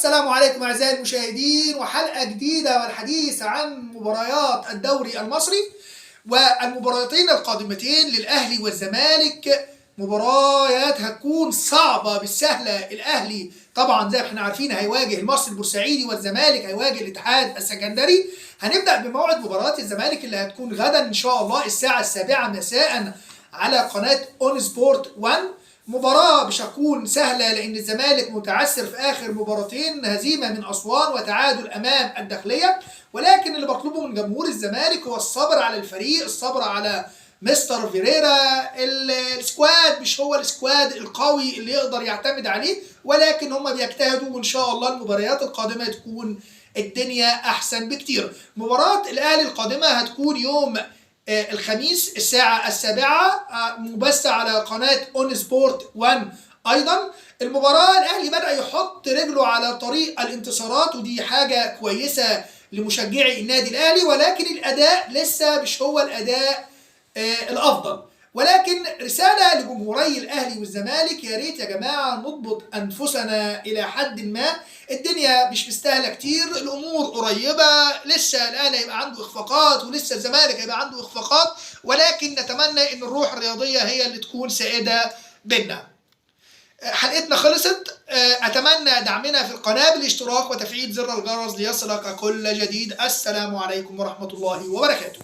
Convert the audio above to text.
السلام عليكم أعزائي المشاهدين، وحلقة جديدة والحديث عن مباريات الدوري المصري والمباراتين القادمتين للأهلي والزمالك. مباريات هتكون صعبة بالسهلة. الأهلي طبعا زي ما احنا عارفين هيواجه المصري البورسعيدي، والزمالك هيواجه الاتحاد السكندري. هنبدأ بموعد مباراة الزمالك اللي هتكون غدا إن شاء الله الساعة 7 مساء على قناة اون سبورت 1. مباراة مش هتكون سهلة لأن الزمالك متعثر في آخر مباراتين، هزيمة من أسوان وتعادل أمام الداخلية. ولكن اللي بطلبه من جمهور الزمالك هو الصبر على الفريق، الصبر على مستر فيريرا. السكواد مش هو السكواد القوي اللي يقدر يعتمد عليه، ولكن هم بيجتهدوا، وإن شاء الله المباريات القادمة تكون الدنيا أحسن بكتير. مباراة الأهلي القادمة هتكون يوم الخميس الساعة 7 مبثة على قناة اون سبورت 1. أيضا المباراة الأهلي بدأ يحط رجله على طريق الانتصارات، ودي حاجة كويسة لمشجعي النادي الأهلي، ولكن الأداء لسه مش هو الأداء الأفضل. ولكن رسالة لجمهوري الأهلي والزمالك، يا ريت يا جماعة نضبط أنفسنا إلى حد ما. الدنيا مش مستاهلة كتير، الأمور قريبة، لسه الأهلي هيبقى عنده إخفاقات ولسه الزمالك هيبقى عنده إخفاقات، ولكن نتمنى إن الروح الرياضية هي اللي تكون سائدة بينا. حلقتنا خلصت. أتمنى دعمنا في القناة بالاشتراك وتفعيل زر الجرس ليصلك كل جديد. السلام عليكم ورحمة الله وبركاته.